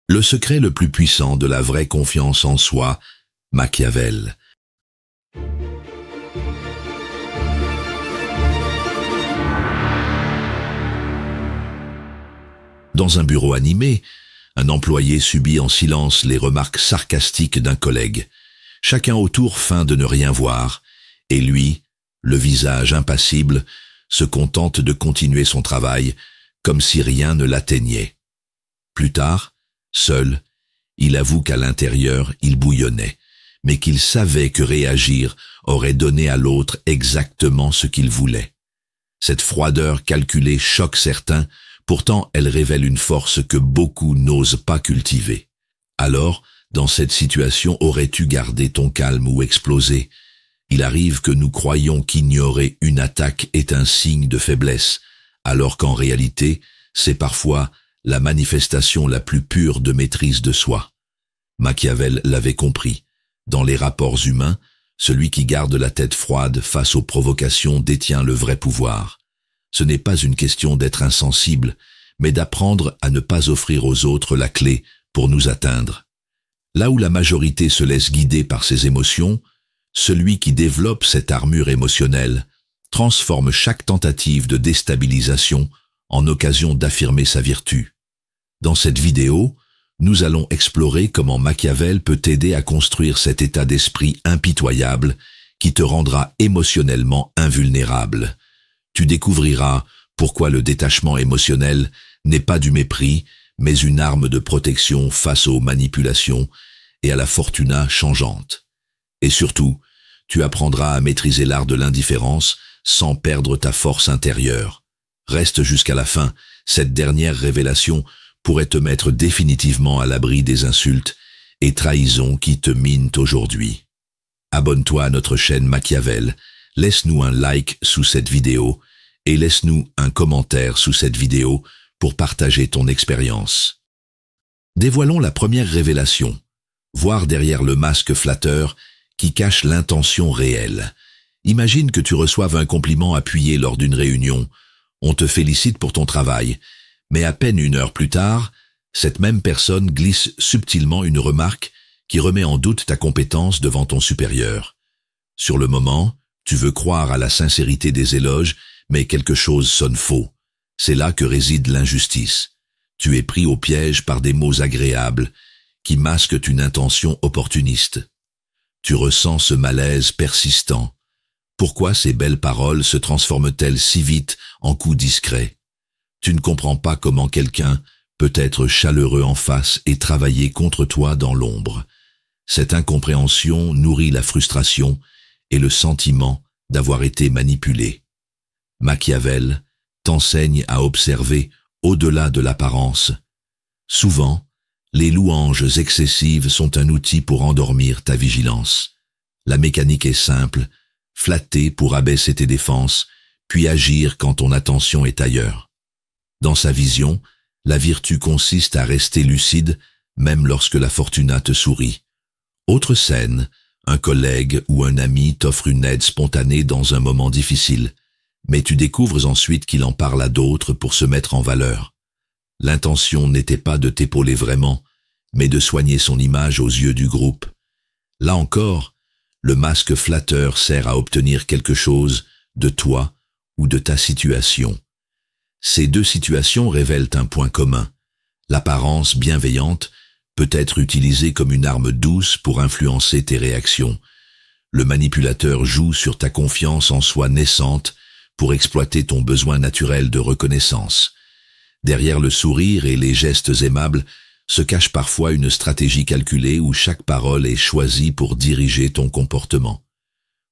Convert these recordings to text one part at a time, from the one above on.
Le secret le plus puissant de la vraie confiance en soi, Machiavel. Dans un bureau animé, un employé subit en silence les remarques sarcastiques d'un collègue. Chacun autour feint de ne rien voir, et lui, le visage impassible, se contente de continuer son travail, comme si rien ne l'atteignait. Plus tard, seul, il avoue qu'à l'intérieur, il bouillonnait, mais qu'il savait que réagir aurait donné à l'autre exactement ce qu'il voulait. Cette froideur calculée choque certains, pourtant elle révèle une force que beaucoup n'osent pas cultiver. Alors, dans cette situation, aurais-tu gardé ton calme ou explosé? Il arrive que nous croyions qu'ignorer une attaque est un signe de faiblesse, alors qu'en réalité, c'est parfois la manifestation la plus pure de maîtrise de soi. Machiavel l'avait compris. Dans les rapports humains, celui qui garde la tête froide face aux provocations détient le vrai pouvoir. Ce n'est pas une question d'être insensible, mais d'apprendre à ne pas offrir aux autres la clé pour nous atteindre. Là où la majorité se laisse guider par ses émotions, celui qui développe cette armure émotionnelle transforme chaque tentative de déstabilisation en occasion d'affirmer sa vertu. Dans cette vidéo, nous allons explorer comment Machiavel peut t'aider à construire cet état d'esprit impitoyable qui te rendra émotionnellement invulnérable. Tu découvriras pourquoi le détachement émotionnel n'est pas du mépris, mais une arme de protection face aux manipulations et à la fortuna changeante. Et surtout, tu apprendras à maîtriser l'art de l'indifférence sans perdre ta force intérieure. Reste jusqu'à la fin, cette dernière révélation pourrait te mettre définitivement à l'abri des insultes et trahisons qui te minent aujourd'hui. Abonne-toi à notre chaîne Machiavel, laisse-nous un like sous cette vidéo et laisse-nous un commentaire sous cette vidéo pour partager ton expérience. Dévoilons la première révélation, voir derrière le masque flatteur qui cache l'intention réelle. Imagine que tu reçoives un compliment appuyé lors d'une réunion. On te félicite pour ton travail, mais à peine une heure plus tard, cette même personne glisse subtilement une remarque qui remet en doute ta compétence devant ton supérieur. Sur le moment, tu veux croire à la sincérité des éloges, mais quelque chose sonne faux. C'est là que réside l'injustice. Tu es pris au piège par des mots agréables qui masquent une intention opportuniste. Tu ressens ce malaise persistant. Pourquoi ces belles paroles se transforment-elles si vite en coups discrets? Tu ne comprends pas comment quelqu'un peut être chaleureux en face et travailler contre toi dans l'ombre. Cette incompréhension nourrit la frustration et le sentiment d'avoir été manipulé. Machiavel t'enseigne à observer au-delà de l'apparence. Souvent, les louanges excessives sont un outil pour endormir ta vigilance. La mécanique est simple, flatter pour abaisser tes défenses, puis agir quand ton attention est ailleurs. Dans sa vision, la vertu consiste à rester lucide même lorsque la fortuna te sourit. Autre scène, un collègue ou un ami t'offre une aide spontanée dans un moment difficile, mais tu découvres ensuite qu'il en parle à d'autres pour se mettre en valeur. L'intention n'était pas de t'épauler vraiment, mais de soigner son image aux yeux du groupe. Là encore, le masque flatteur sert à obtenir quelque chose de toi ou de ta situation. Ces deux situations révèlent un point commun. L'apparence bienveillante peut être utilisée comme une arme douce pour influencer tes réactions. Le manipulateur joue sur ta confiance en soi naissante pour exploiter ton besoin naturel de reconnaissance. Derrière le sourire et les gestes aimables se cache parfois une stratégie calculée où chaque parole est choisie pour diriger ton comportement.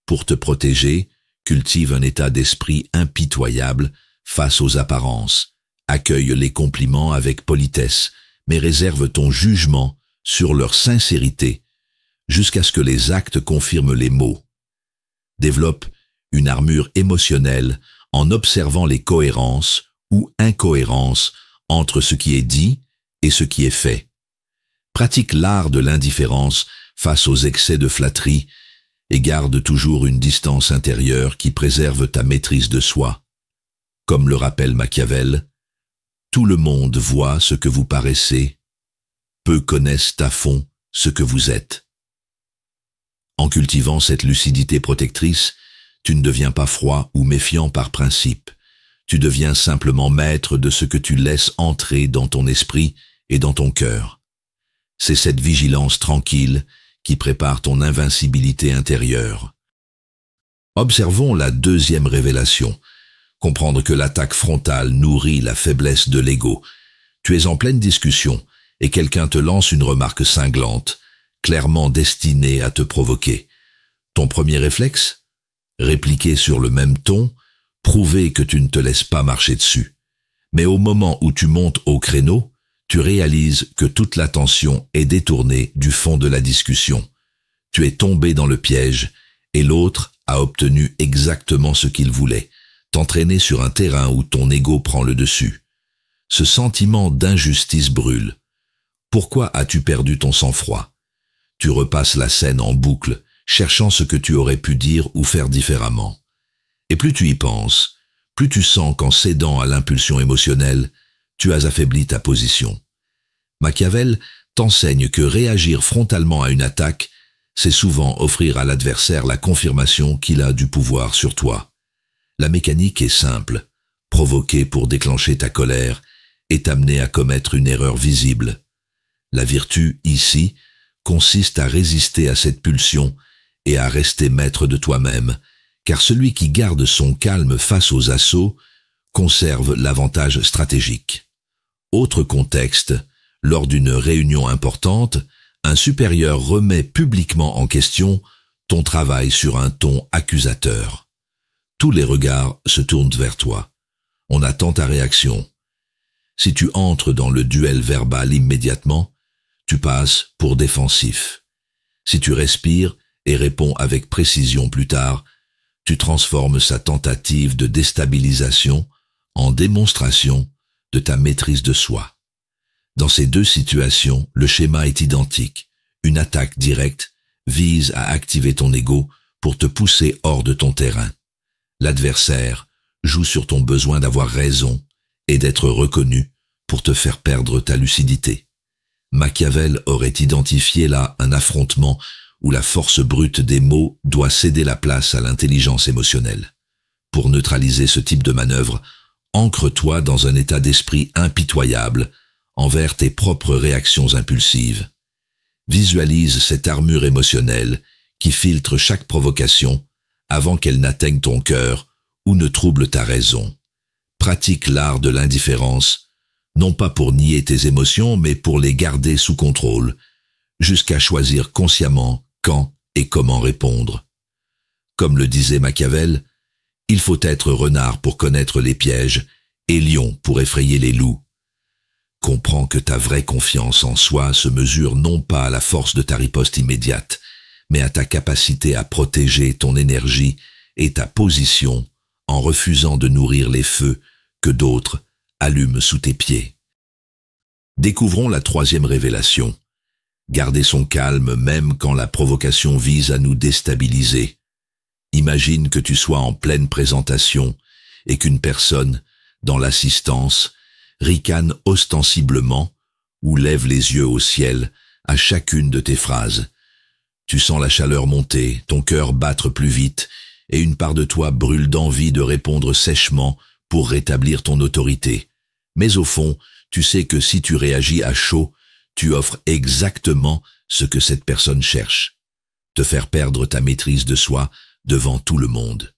Pour te protéger, cultive un état d'esprit impitoyable face aux apparences. Accueille les compliments avec politesse, mais réserve ton jugement sur leur sincérité, jusqu'à ce que les actes confirment les mots. Développe une armure émotionnelle en observant les cohérences ou incohérences entre ce qui est dit et ce qui est fait. Pratique l'art de l'indifférence face aux excès de flatterie et garde toujours une distance intérieure qui préserve ta maîtrise de soi. Comme le rappelle Machiavel, tout le monde voit ce que vous paraissez, peu connaissent à fond ce que vous êtes. En cultivant cette lucidité protectrice, tu ne deviens pas froid ou méfiant par principe. Tu deviens simplement maître de ce que tu laisses entrer dans ton esprit et dans ton cœur. C'est cette vigilance tranquille qui prépare ton invincibilité intérieure. Observons la deuxième révélation. Comprendre que l'attaque frontale nourrit la faiblesse de l'ego. Tu es en pleine discussion et quelqu'un te lance une remarque cinglante, clairement destinée à te provoquer. Ton premier réflexe? Répliquer sur le même ton, prouver que tu ne te laisses pas marcher dessus. Mais au moment où tu montes au créneau, tu réalises que toute l'attention est détournée du fond de la discussion. Tu es tombé dans le piège et l'autre a obtenu exactement ce qu'il voulait, t'entraîner sur un terrain où ton ego prend le dessus. Ce sentiment d'injustice brûle. Pourquoi as-tu perdu ton sang-froid? Tu repasses la scène en boucle, cherchant ce que tu aurais pu dire ou faire différemment. Et plus tu y penses, plus tu sens qu'en cédant à l'impulsion émotionnelle, tu as affaibli ta position. Machiavel t'enseigne que réagir frontalement à une attaque, c'est souvent offrir à l'adversaire la confirmation qu'il a du pouvoir sur toi. La mécanique est simple, provoquer pour déclencher ta colère et t'amener à commettre une erreur visible. La vertu, ici, consiste à résister à cette pulsion et à rester maître de toi-même, car celui qui garde son calme face aux assauts conserve l'avantage stratégique. Autre contexte, lors d'une réunion importante, un supérieur remet publiquement en question ton travail sur un ton accusateur. Tous les regards se tournent vers toi. On attend ta réaction. Si tu entres dans le duel verbal immédiatement, tu passes pour défensif. Si tu respires et réponds avec précision plus tard, tu transformes sa tentative de déstabilisation en démonstration de ta maîtrise de soi. Dans ces deux situations, le schéma est identique. Une attaque directe vise à activer ton ego pour te pousser hors de ton terrain. L'adversaire joue sur ton besoin d'avoir raison et d'être reconnu pour te faire perdre ta lucidité. Machiavel aurait identifié là un affrontement où la force brute des mots doit céder la place à l'intelligence émotionnelle. Pour neutraliser ce type de manœuvre, ancre-toi dans un état d'esprit impitoyable envers tes propres réactions impulsives. Visualise cette armure émotionnelle qui filtre chaque provocation avant qu'elle n'atteigne ton cœur ou ne trouble ta raison. Pratique l'art de l'indifférence, non pas pour nier tes émotions, mais pour les garder sous contrôle, jusqu'à choisir consciemment quand et comment répondre. Comme le disait Machiavel, il faut être renard pour connaître les pièges et lion pour effrayer les loups. Comprends que ta vraie confiance en soi se mesure non pas à la force de ta riposte immédiate, mais à ta capacité à protéger ton énergie et ta position en refusant de nourrir les feux que d'autres allument sous tes pieds. Découvrons la troisième révélation. Garder son calme même quand la provocation vise à nous déstabiliser. Imagine que tu sois en pleine présentation et qu'une personne, dans l'assistance, ricane ostensiblement ou lève les yeux au ciel à chacune de tes phrases. Tu sens la chaleur monter, ton cœur battre plus vite et une part de toi brûle d'envie de répondre sèchement pour rétablir ton autorité. Mais au fond, tu sais que si tu réagis à chaud, tu offres exactement ce que cette personne cherche. Te faire perdre ta maîtrise de soi devant tout le monde.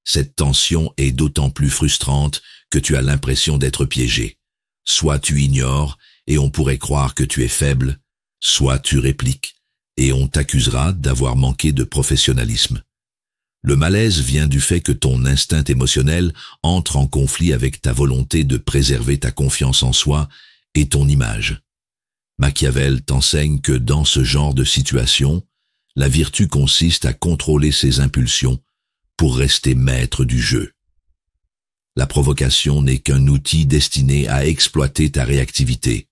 Cette tension est d'autant plus frustrante que tu as l'impression d'être piégé. Soit tu ignores et on pourrait croire que tu es faible, soit tu répliques et on t'accusera d'avoir manqué de professionnalisme. Le malaise vient du fait que ton instinct émotionnel entre en conflit avec ta volonté de préserver ta confiance en soi et ton image. Machiavel t'enseigne que dans ce genre de situation, la vertu consiste à contrôler ses impulsions pour rester maître du jeu. La provocation n'est qu'un outil destiné à exploiter ta réactivité.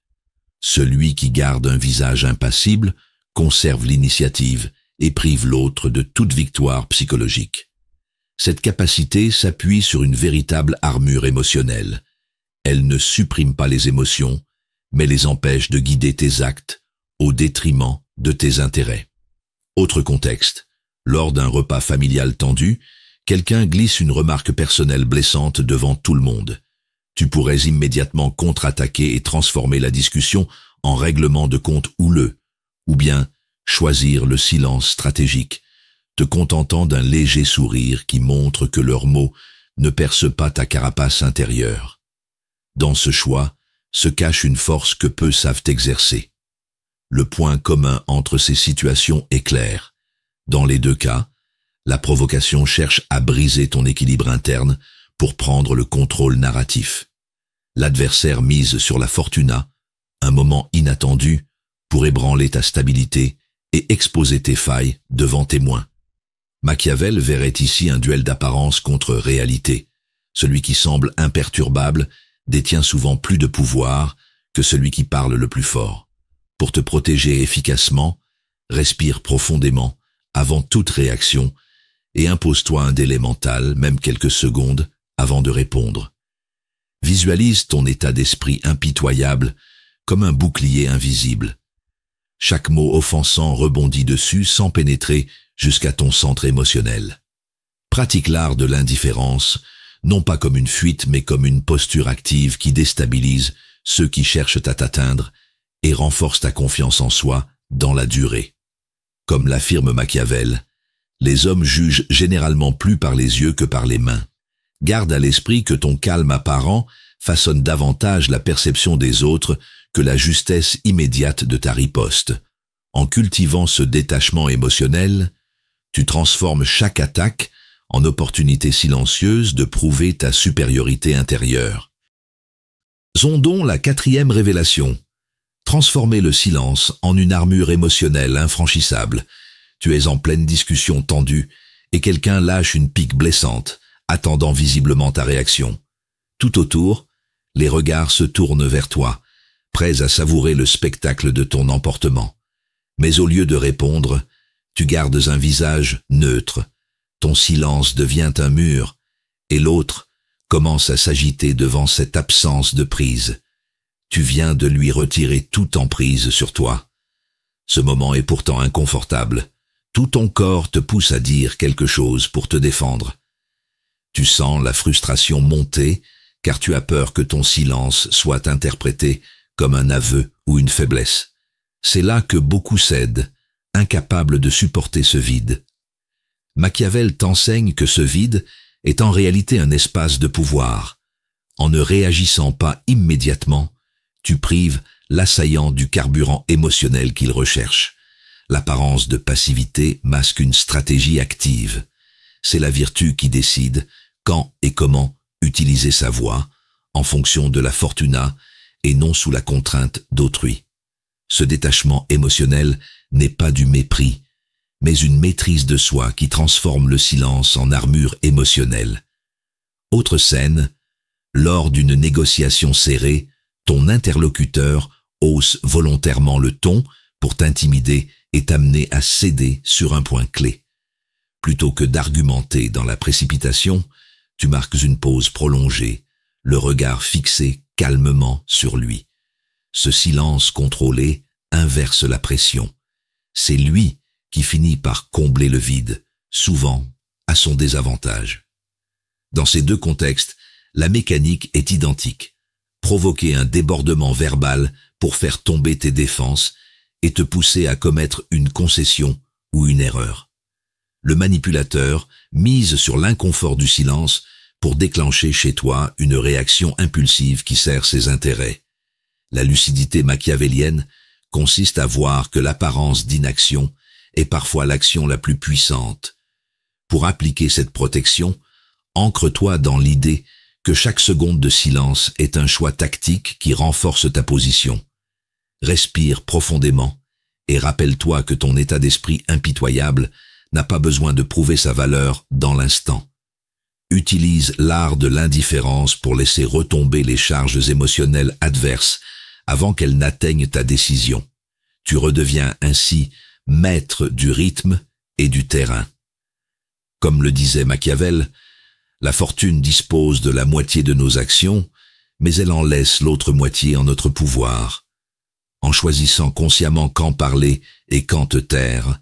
Celui qui garde un visage impassible conserve l'initiative et prive l'autre de toute victoire psychologique. Cette capacité s'appuie sur une véritable armure émotionnelle. Elle ne supprime pas les émotions, mais les empêche de guider tes actes au détriment de tes intérêts. Autre contexte. Lors d'un repas familial tendu, quelqu'un glisse une remarque personnelle blessante devant tout le monde. Tu pourrais immédiatement contre-attaquer et transformer la discussion en règlement de compte houleux, ou bien choisir le silence stratégique, te contentant d'un léger sourire qui montre que leurs mots ne percent pas ta carapace intérieure. Dans ce choix se cache une force que peu savent exercer. Le point commun entre ces situations est clair. Dans les deux cas, la provocation cherche à briser ton équilibre interne pour prendre le contrôle narratif. L'adversaire mise sur la fortuna, un moment inattendu, pour ébranler ta stabilité et exposer tes failles devant témoins. Machiavel verrait ici un duel d'apparence contre réalité. Celui qui semble imperturbable détient souvent plus de pouvoir que celui qui parle le plus fort. Pour te protéger efficacement, respire profondément avant toute réaction et impose-toi un délai mental, même quelques secondes, avant de répondre. Visualise ton état d'esprit impitoyable comme un bouclier invisible. Chaque mot offensant rebondit dessus sans pénétrer jusqu'à ton centre émotionnel. Pratique l'art de l'indifférence, non pas comme une fuite mais comme une posture active qui déstabilise ceux qui cherchent à t'atteindre et renforce ta confiance en soi dans la durée. Comme l'affirme Machiavel, les hommes jugent généralement plus par les yeux que par les mains. Garde à l'esprit que ton calme apparent façonne davantage la perception des autres que la justesse immédiate de ta riposte. En cultivant ce détachement émotionnel, tu transformes chaque attaque en opportunité silencieuse de prouver ta supériorité intérieure. Sondons la 4e révélation. Transformer le silence en une armure émotionnelle infranchissable. Tu es en pleine discussion tendue et quelqu'un lâche une pique blessante, attendant visiblement ta réaction. Tout autour, les regards se tournent vers toi, prêts à savourer le spectacle de ton emportement. Mais au lieu de répondre, tu gardes un visage neutre. Ton silence devient un mur, et l'autre commence à s'agiter devant cette absence de prise. Tu viens de lui retirer toute emprise sur toi. Ce moment est pourtant inconfortable. Tout ton corps te pousse à dire quelque chose pour te défendre. Tu sens la frustration monter, car tu as peur que ton silence soit interprété comme un aveu ou une faiblesse. C'est là que beaucoup cèdent, incapables de supporter ce vide. Machiavel t'enseigne que ce vide est en réalité un espace de pouvoir. En ne réagissant pas immédiatement, tu prives l'assaillant du carburant émotionnel qu'il recherche. L'apparence de passivité masque une stratégie active. C'est la vertu qui décide quand et comment utiliser sa voix en fonction de la fortuna et non sous la contrainte d'autrui. Ce détachement émotionnel n'est pas du mépris, mais une maîtrise de soi qui transforme le silence en armure émotionnelle. Autre scène, lors d'une négociation serrée, ton interlocuteur hausse volontairement le ton pour t'intimider et t'amener à céder sur un point clé. Plutôt que d'argumenter dans la précipitation, tu marques une pause prolongée, le regard fixé calmement sur lui. Ce silence contrôlé inverse la pression. C'est lui qui finit par combler le vide, souvent à son désavantage. Dans ces deux contextes, la mécanique est identique. Provoquer un débordement verbal pour faire tomber tes défenses et te pousser à commettre une concession ou une erreur. Le manipulateur mise sur l'inconfort du silence pour déclencher chez toi une réaction impulsive qui sert ses intérêts. La lucidité machiavélienne consiste à voir que l'apparence d'inaction est parfois l'action la plus puissante. Pour appliquer cette protection, ancre-toi dans l'idée que chaque seconde de silence est un choix tactique qui renforce ta position. Respire profondément et rappelle-toi que ton état d'esprit impitoyable n'a pas besoin de prouver sa valeur dans l'instant. Utilise l'art de l'indifférence pour laisser retomber les charges émotionnelles adverses avant qu'elles n'atteignent ta décision. Tu redeviens ainsi maître du rythme et du terrain. Comme le disait Machiavel, la fortune dispose de la moitié de nos actions, mais elle en laisse l'autre moitié en notre pouvoir. En choisissant consciemment quand parler et quand te taire,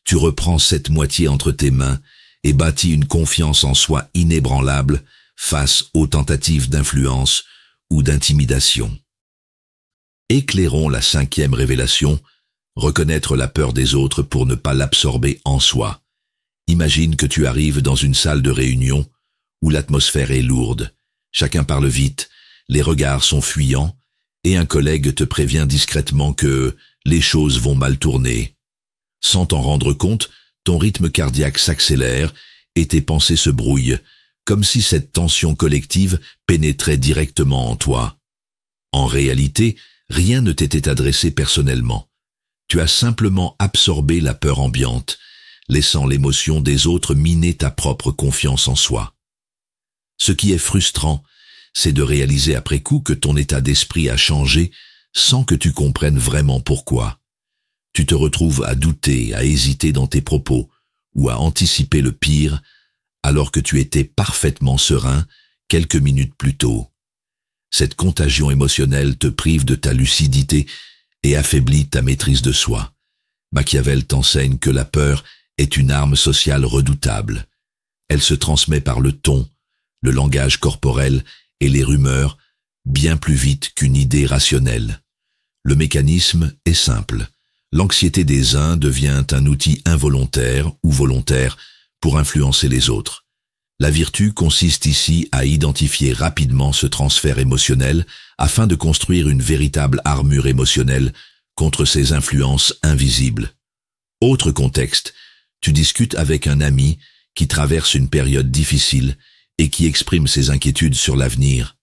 tu reprends cette moitié entre tes mains et bâtis une confiance en soi inébranlable face aux tentatives d'influence ou d'intimidation. Éclairons la 5e révélation, reconnaître la peur des autres pour ne pas l'absorber en soi. Imagine que tu arrives dans une salle de réunion où l'atmosphère est lourde, chacun parle vite, les regards sont fuyants, et un collègue te prévient discrètement que les choses vont mal tourner. Sans t'en rendre compte, ton rythme cardiaque s'accélère et tes pensées se brouillent, comme si cette tension collective pénétrait directement en toi. En réalité, rien ne t'était adressé personnellement. Tu as simplement absorbé la peur ambiante, laissant l'émotion des autres miner ta propre confiance en soi. Ce qui est frustrant, c'est de réaliser après coup que ton état d'esprit a changé sans que tu comprennes vraiment pourquoi. Tu te retrouves à douter, à hésiter dans tes propos ou à anticiper le pire alors que tu étais parfaitement serein quelques minutes plus tôt. Cette contagion émotionnelle te prive de ta lucidité et affaiblit ta maîtrise de soi. Machiavel t'enseigne que la peur est une arme sociale redoutable. Elle se transmet par le ton, le langage corporel et les rumeurs, bien plus vite qu'une idée rationnelle. Le mécanisme est simple. L'anxiété des uns devient un outil involontaire ou volontaire pour influencer les autres. La vertu consiste ici à identifier rapidement ce transfert émotionnel afin de construire une véritable armure émotionnelle contre ces influences invisibles. Autre contexte, tu discutes avec un ami qui traverse une période difficile et qui exprime ses inquiétudes sur l'avenir.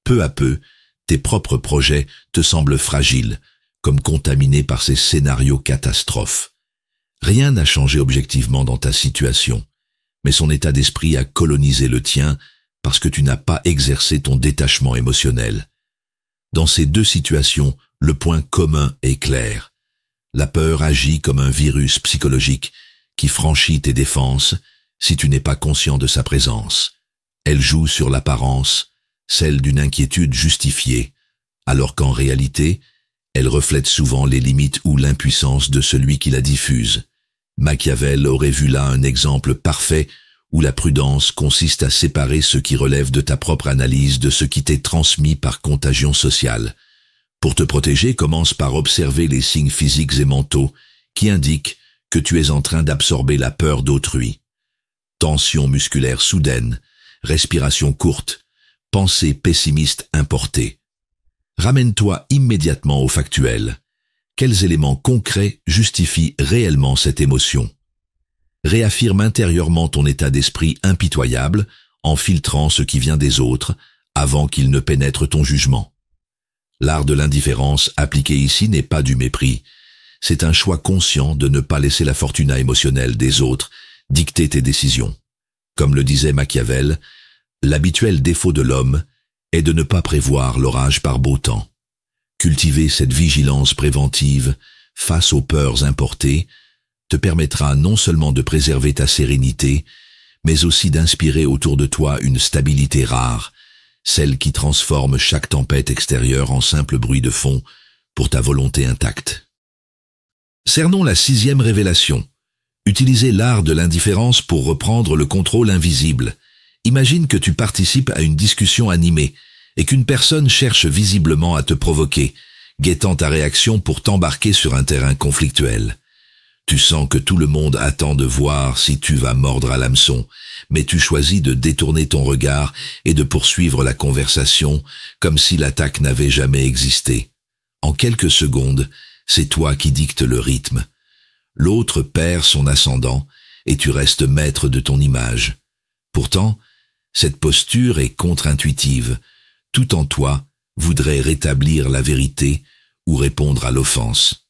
Peu à peu, tes propres projets te semblent fragiles, comme contaminés par ces scénarios catastrophes. Rien n'a changé objectivement dans ta situation, mais son état d'esprit a colonisé le tien parce que tu n'as pas exercé ton détachement émotionnel. Dans ces deux situations, le point commun est clair. La peur agit comme un virus psychologique qui franchit tes défenses si tu n'es pas conscient de sa présence. Elle joue sur l'apparence, celle d'une inquiétude justifiée, alors qu'en réalité, elle reflète souvent les limites ou l'impuissance de celui qui la diffuse. Machiavel aurait vu là un exemple parfait où la prudence consiste à séparer ce qui relève de ta propre analyse de ce qui t'est transmis par contagion sociale. Pour te protéger, commence par observer les signes physiques et mentaux qui indiquent que tu es en train d'absorber la peur d'autrui. Tension musculaire soudaine, respiration courte, pensée pessimiste importée. Ramène-toi immédiatement au factuel. Quels éléments concrets justifient réellement cette émotion? Réaffirme intérieurement ton état d'esprit impitoyable en filtrant ce qui vient des autres avant qu'il ne pénètre ton jugement. L'art de l'indifférence appliqué ici n'est pas du mépris. C'est un choix conscient de ne pas laisser la fortuna émotionnelle des autres dicter tes décisions. Comme le disait Machiavel, l'habituel défaut de l'homme est de ne pas prévoir l'orage par beau temps. Cultiver cette vigilance préventive face aux peurs importées te permettra non seulement de préserver ta sérénité, mais aussi d'inspirer autour de toi une stabilité rare, celle qui transforme chaque tempête extérieure en simple bruit de fond pour ta volonté intacte. Cernons la 6e révélation. Utilisez l'art de l'indifférence pour reprendre le contrôle invisible. Imagine que tu participes à une discussion animée et qu'une personne cherche visiblement à te provoquer, guettant ta réaction pour t'embarquer sur un terrain conflictuel. Tu sens que tout le monde attend de voir si tu vas mordre à l'hameçon, mais tu choisis de détourner ton regard et de poursuivre la conversation comme si l'attaque n'avait jamais existé. En quelques secondes, c'est toi qui dictes le rythme. L'autre perd son ascendant et tu restes maître de ton image. Pourtant, cette posture est contre-intuitive. Tout en toi voudrait rétablir la vérité ou répondre à l'offense.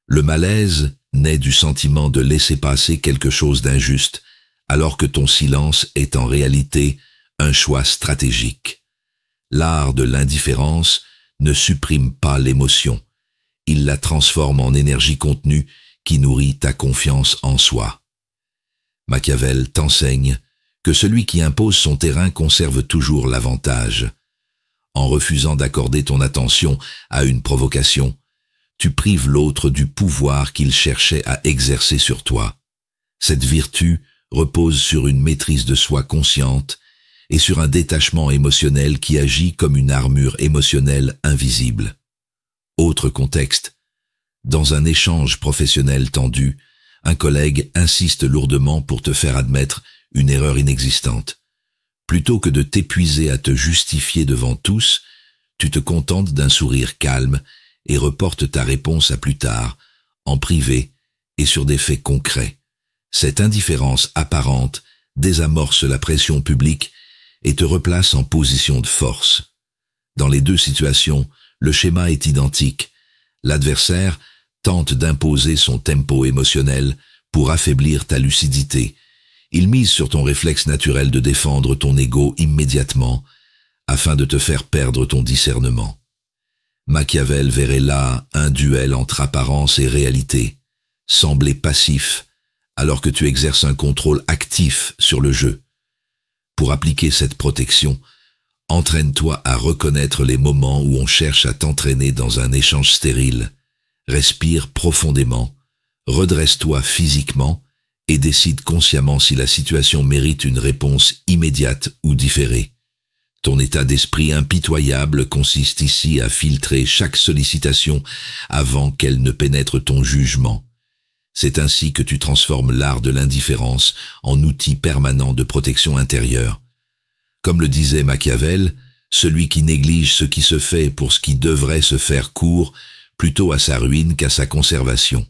Le malaise naît du sentiment de laisser passer quelque chose d'injuste, alors que ton silence est en réalité un choix stratégique. L'art de l'indifférence ne supprime pas l'émotion. Il la transforme en énergie contenue qui nourrit ta confiance en soi. Machiavel t'enseigne que celui qui impose son terrain conserve toujours l'avantage. En refusant d'accorder ton attention à une provocation, tu prives l'autre du pouvoir qu'il cherchait à exercer sur toi. Cette vertu repose sur une maîtrise de soi consciente et sur un détachement émotionnel qui agit comme une armure émotionnelle invisible. Autre contexte. Dans un échange professionnel tendu, un collègue insiste lourdement pour te faire admettre une erreur inexistante. Plutôt que de t'épuiser à te justifier devant tous, tu te contentes d'un sourire calme et reportes ta réponse à plus tard, en privé et sur des faits concrets. Cette indifférence apparente désamorce la pression publique et te replace en position de force. Dans les deux situations, le schéma est identique. L'adversaire tente d'imposer son tempo émotionnel pour affaiblir ta lucidité. Il mise sur ton réflexe naturel de défendre ton ego immédiatement, afin de te faire perdre ton discernement. Machiavel verrait là un duel entre apparence et réalité, semblé passif, alors que tu exerces un contrôle actif sur le jeu. Pour appliquer cette protection, entraîne-toi à reconnaître les moments où on cherche à t'entraîner dans un échange stérile. Respire profondément, redresse-toi physiquement et décide consciemment si la situation mérite une réponse immédiate ou différée. Ton état d'esprit impitoyable consiste ici à filtrer chaque sollicitation avant qu'elle ne pénètre ton jugement. C'est ainsi que tu transformes l'art de l'indifférence en outil permanent de protection intérieure. Comme le disait Machiavel, celui qui néglige ce qui se fait pour ce qui devrait se faire court plutôt à sa ruine qu'à sa conservation.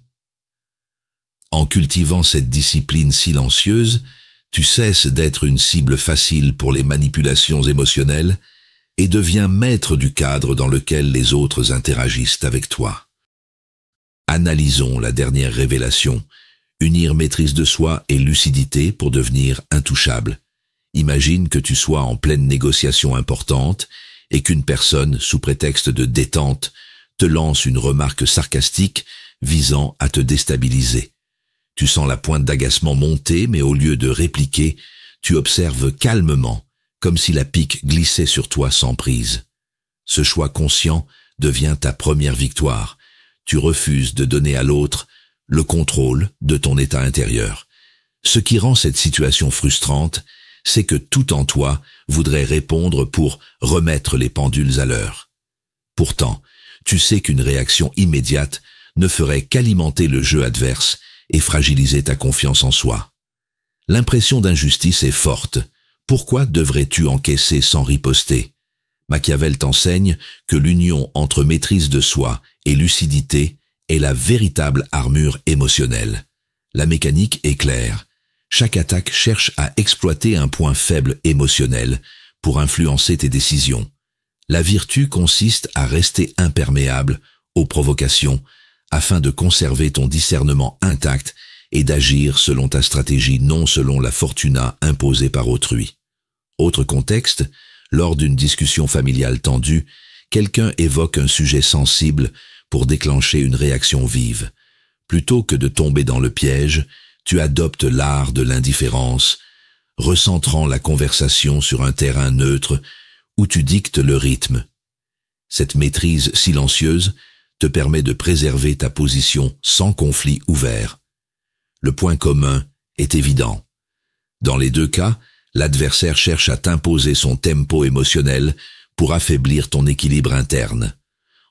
En cultivant cette discipline silencieuse, tu cesses d'être une cible facile pour les manipulations émotionnelles et deviens maître du cadre dans lequel les autres interagissent avec toi. Analysons la dernière révélation, unir maîtrise de soi et lucidité pour devenir intouchable. Imagine que tu sois en pleine négociation importante et qu'une personne, sous prétexte de détente, te lance une remarque sarcastique visant à te déstabiliser. Tu sens la pointe d'agacement monter, mais au lieu de répliquer, tu observes calmement, comme si la pique glissait sur toi sans prise. Ce choix conscient devient ta première victoire. Tu refuses de donner à l'autre le contrôle de ton état intérieur. Ce qui rend cette situation frustrante, c'est que tout en toi voudrait répondre pour remettre les pendules à l'heure. Pourtant, tu sais qu'une réaction immédiate ne ferait qu'alimenter le jeu adverse et fragiliser ta confiance en soi. L'impression d'injustice est forte. Pourquoi devrais-tu encaisser sans riposter? Machiavel t'enseigne que l'union entre maîtrise de soi et lucidité est la véritable armure émotionnelle. La mécanique est claire. Chaque attaque cherche à exploiter un point faible émotionnel pour influencer tes décisions. La vertu consiste à rester imperméable aux provocations afin de conserver ton discernement intact et d'agir selon ta stratégie, non selon la fortuna imposée par autrui. Autre contexte, lors d'une discussion familiale tendue, quelqu'un évoque un sujet sensible pour déclencher une réaction vive. Plutôt que de tomber dans le piège, tu adoptes l'art de l'indifférence, recentrant la conversation sur un terrain neutre où tu dictes le rythme. Cette maîtrise silencieuse te permet de préserver ta position sans conflit ouvert. Le point commun est évident. Dans les deux cas, l'adversaire cherche à t'imposer son tempo émotionnel pour affaiblir ton équilibre interne.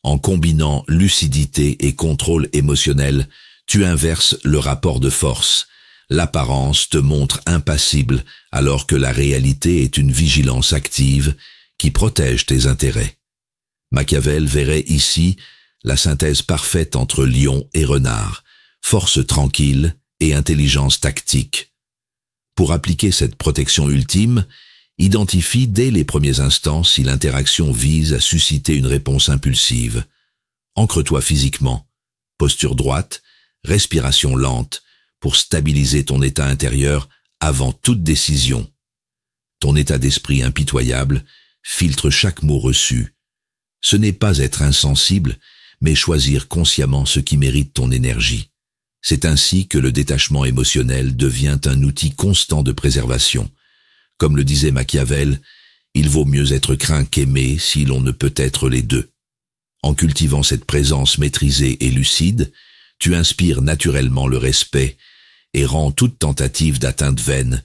En combinant lucidité et contrôle émotionnel, tu inverses le rapport de force. L'apparence te montre impassible alors que la réalité est une vigilance active qui protège tes intérêts. Machiavel verrait ici la synthèse parfaite entre lion et renard, force tranquille et intelligence tactique. Pour appliquer cette protection ultime, identifie dès les premiers instants si l'interaction vise à susciter une réponse impulsive. Ancre-toi physiquement, posture droite, respiration lente, pour stabiliser ton état intérieur avant toute décision. Ton état d'esprit impitoyable filtre chaque mot reçu. Ce n'est pas être insensible, mais choisir consciemment ce qui mérite ton énergie. C'est ainsi que le détachement émotionnel devient un outil constant de préservation. Comme le disait Machiavel, il vaut mieux être craint qu'aimé si l'on ne peut être les deux. En cultivant cette présence maîtrisée et lucide, tu inspires naturellement le respect et rends toute tentative d'atteinte vaine,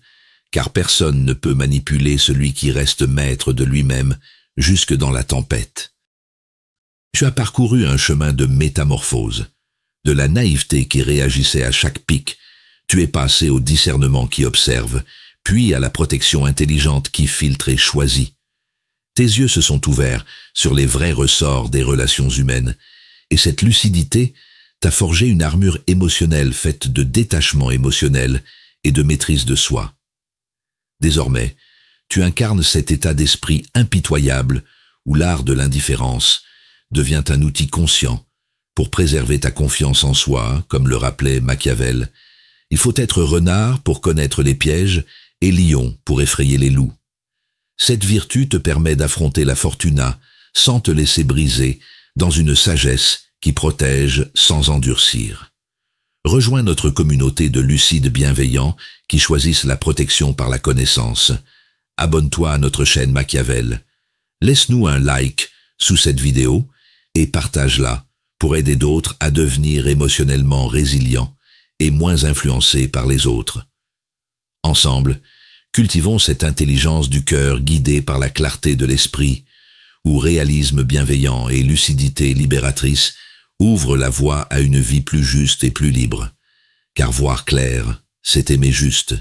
car personne ne peut manipuler celui qui reste maître de lui-même jusque dans la tempête. Tu as parcouru un chemin de métamorphose. De la naïveté qui réagissait à chaque pic, tu es passé au discernement qui observe, puis à la protection intelligente qui filtre et choisit. Tes yeux se sont ouverts sur les vrais ressorts des relations humaines, et cette lucidité t'a forgé une armure émotionnelle faite de détachement émotionnel et de maîtrise de soi. Désormais, tu incarnes cet état d'esprit impitoyable où l'art de l'indifférence devient un outil conscient pour préserver ta confiance en soi, comme le rappelait Machiavel. Il faut être renard pour connaître les pièges et lion pour effrayer les loups. Cette vertu te permet d'affronter la fortuna sans te laisser briser dans une sagesse qui protège sans endurcir. Rejoins notre communauté de lucides bienveillants qui choisissent la protection par la connaissance. Abonne-toi à notre chaîne Machiavel. Laisse-nous un like sous cette vidéo et partage-la pour aider d'autres à devenir émotionnellement résilients et moins influencés par les autres. Ensemble, cultivons cette intelligence du cœur guidée par la clarté de l'esprit, où réalisme bienveillant et lucidité libératrice ouvrent la voie à une vie plus juste et plus libre. Car voir clair, c'est aimer juste.